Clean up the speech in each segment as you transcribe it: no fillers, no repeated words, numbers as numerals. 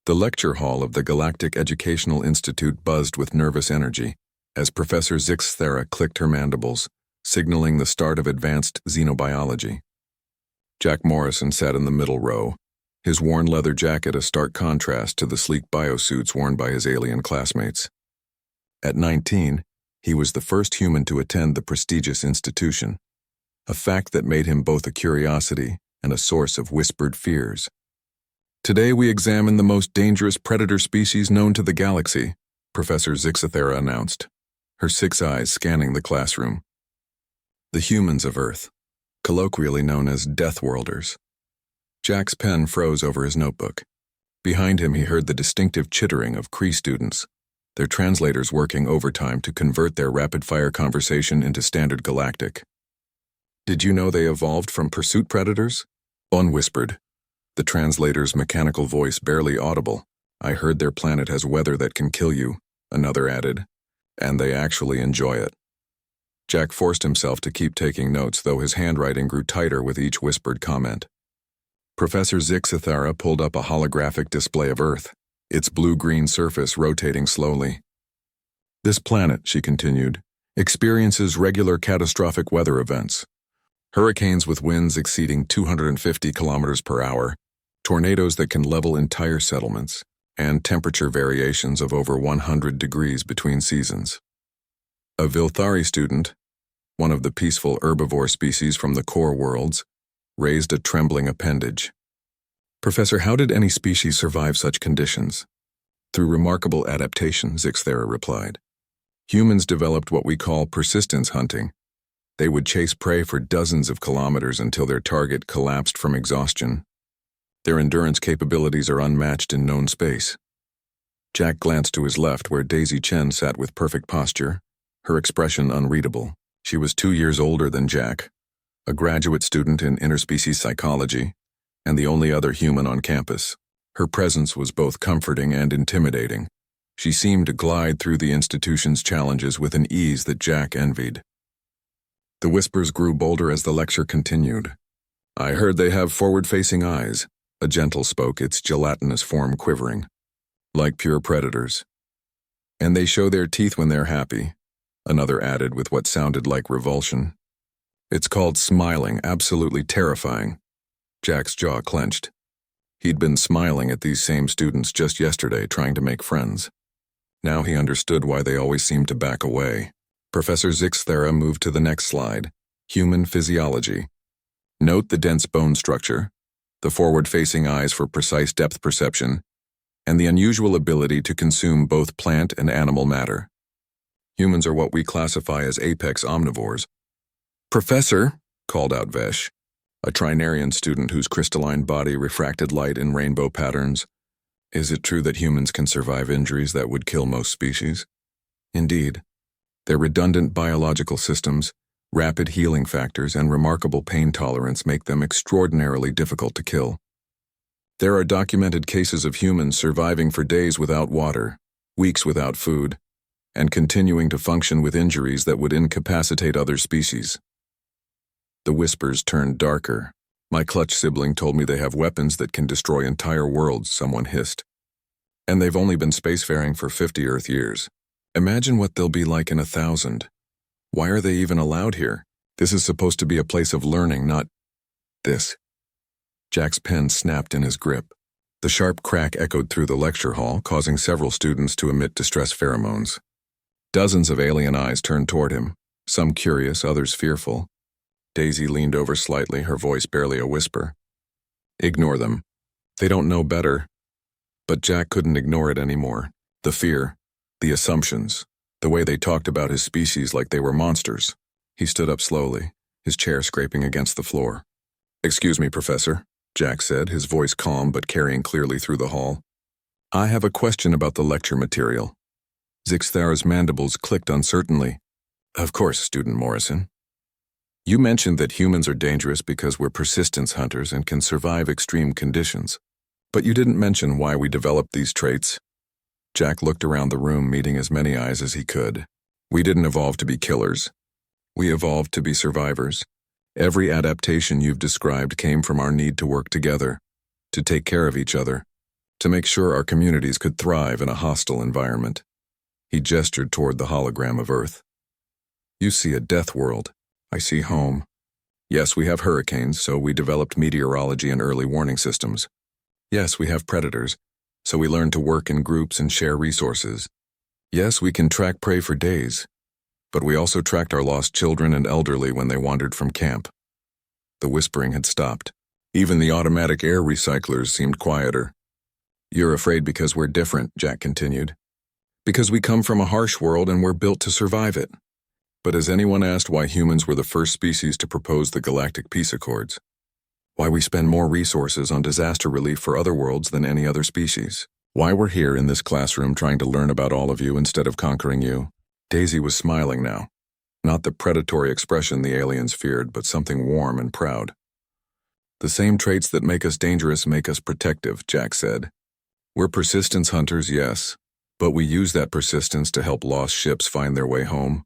The lecture hall of the Galactic Educational Institute buzzed with nervous energy as Professor Zixthera clicked her mandibles, signaling the start of advanced xenobiology. Jack Morrison sat in the middle row, his worn leather jacket a stark contrast to the sleek biosuits worn by his alien classmates. At 19, he was the first human to attend the prestigious institution, a fact that made him both a curiosity and a source of whispered fears. Today we examine the most dangerous predator species known to the galaxy, Professor Zixthera announced, her 6 eyes scanning the classroom. The humans of Earth, colloquially known as Deathworlders. Jack's pen froze over his notebook. Behind him he heard the distinctive chittering of Cree students, their translators working overtime to convert their rapid-fire conversation into standard galactic. Did you know they evolved from pursuit predators? One whispered, the translator's mechanical voice barely audible. I heard their planet has weather that can kill you, another added, and they actually enjoy it. Jack forced himself to keep taking notes, though his handwriting grew tighter with each whispered comment. Professor Zixthera pulled up a holographic display of Earth, its blue-green surface rotating slowly. This planet, she continued, experiences regular catastrophic weather events. Hurricanes with winds exceeding 250 kilometers per hour, tornadoes that can level entire settlements, and temperature variations of over 100 degrees between seasons. A Vilthari student, one of the peaceful herbivore species from the core worlds, raised a trembling appendage. Professor, how did any species survive such conditions? Through remarkable adaptation, Zixthera replied. Humans developed what we call persistence hunting. They would chase prey for dozens of kilometers until their target collapsed from exhaustion. Their endurance capabilities are unmatched in known space. Jack glanced to his left where Daisy Chen sat with perfect posture, her expression unreadable. She was 2 years older than Jack, a graduate student in interspecies psychology, and the only other human on campus. Her presence was both comforting and intimidating. She seemed to glide through the institution's challenges with an ease that Jack envied. The whispers grew bolder as the lecture continued. I heard they have forward-facing eyes, a gentle spoke, its gelatinous form quivering. Like pure predators. And they show their teeth when they're happy, another added with what sounded like revulsion. It's called smiling, absolutely terrifying. Jack's jaw clenched. He'd been smiling at these same students just yesterday, trying to make friends. Now he understood why they always seemed to back away. Professor Zixthera moved to the next slide, human physiology. Note the dense bone structure, the forward-facing eyes for precise depth perception, and the unusual ability to consume both plant and animal matter. Humans are what we classify as apex omnivores. Professor, called out Vesh, a trinarian student whose crystalline body refracted light in rainbow patterns. Is it true that humans can survive injuries that would kill most species? Indeed. Their redundant biological systems, rapid healing factors, and remarkable pain tolerance make them extraordinarily difficult to kill. There are documented cases of humans surviving for days without water, weeks without food, and continuing to function with injuries that would incapacitate other species. The whispers turned darker. My clutch sibling told me they have weapons that can destroy entire worlds, someone hissed. And they've only been spacefaring for 50 Earth years. Imagine what they'll be like in 1,000. Why are they even allowed here? This is supposed to be a place of learning, not this. Jack's pen snapped in his grip. The sharp crack echoed through the lecture hall, causing several students to emit distress pheromones. Dozens of alien eyes turned toward him, some curious, others fearful. Daisy leaned over slightly, her voice barely a whisper. Ignore them. They don't know better. But Jack couldn't ignore it anymore. The fear, the assumptions, the way they talked about his species like they were monsters. He stood up slowly, his chair scraping against the floor. Excuse me, Professor, Jack said, his voice calm but carrying clearly through the hall. I have a question about the lecture material. Zixthera's mandibles clicked uncertainly. Of course, Student Morrison. You mentioned that humans are dangerous because we're persistence hunters and can survive extreme conditions. But you didn't mention why we developed these traits. Jack looked around the room, meeting as many eyes as he could. We didn't evolve to be killers. We evolved to be survivors. Every adaptation you've described came from our need to work together, to take care of each other. to make sure our communities could thrive in a hostile environment. He gestured toward the hologram of Earth. You see a death world. I see home. Yes, we have hurricanes, so we developed meteorology and early warning systems. Yes, we have predators, so we learned to work in groups and share resources. Yes, we can track prey for days, but we also tracked our lost children and elderly when they wandered from camp. The whispering had stopped. Even the automatic air recyclers seemed quieter. You're afraid because we're different, Jack continued. Because we come from a harsh world and we're built to survive it. But has anyone asked why humans were the first species to propose the Galactic Peace Accords? Why we spend more resources on disaster relief for other worlds than any other species? Why we're here in this classroom trying to learn about all of you instead of conquering you? Daisy was smiling now. Not the predatory expression the aliens feared, but something warm and proud. The same traits that make us dangerous make us protective, Jack said. We're persistence hunters, yes, but we use that persistence to help lost ships find their way home.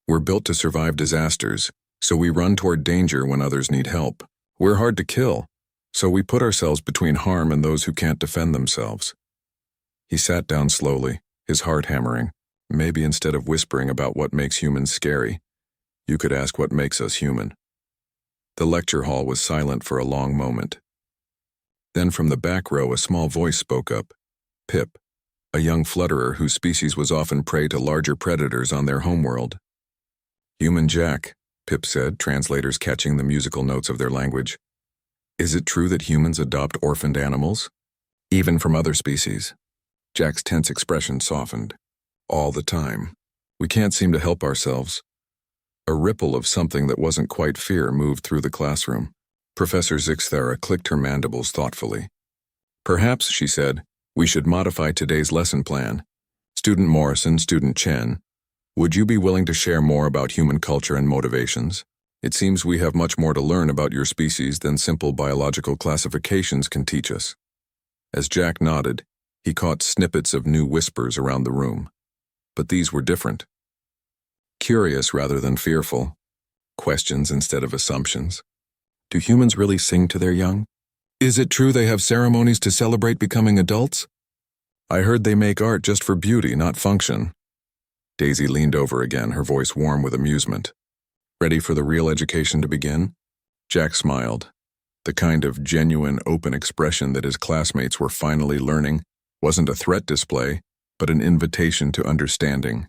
We're built to survive disasters, so we run toward danger when others need help. We're hard to kill, so we put ourselves between harm and those who can't defend themselves. He sat down slowly, his heart hammering. Maybe instead of whispering about what makes humans scary, you could ask what makes us human. The lecture hall was silent for a long moment. Then from the back row a small voice spoke up. Pip, a young flutterer whose species was often prey to larger predators on their homeworld. Human Jack, Pip said, translators catching the musical notes of their language. Is it true that humans adopt orphaned animals? Even from other species? Jack's tense expression softened. All the time. We can't seem to help ourselves. A ripple of something that wasn't quite fear moved through the classroom. Professor Zixthera clicked her mandibles thoughtfully. Perhaps, she said, we should modify today's lesson plan. Student Morrison, Student Chen, would you be willing to share more about human culture and motivations? It seems we have much more to learn about your species than simple biological classifications can teach us. As Jack nodded, he caught snippets of new whispers around the room. But these were different. Curious rather than fearful. Questions instead of assumptions. Do humans really sing to their young? Is it true they have ceremonies to celebrate becoming adults? I heard they make art just for beauty, not function. Daisy leaned over again, her voice warm with amusement. Ready for the real education to begin? Jack smiled. The kind of genuine, open expression that his classmates were finally learning wasn't a threat display, but an invitation to understanding.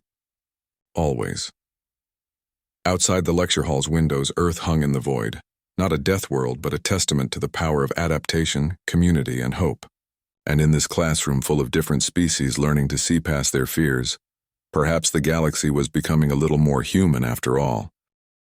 Always. Outside the lecture hall's windows, Earth hung in the void. Not a death world, but a testament to the power of adaptation, community, and hope. And in this classroom full of different species learning to see past their fears, perhaps the galaxy was becoming a little more human after all.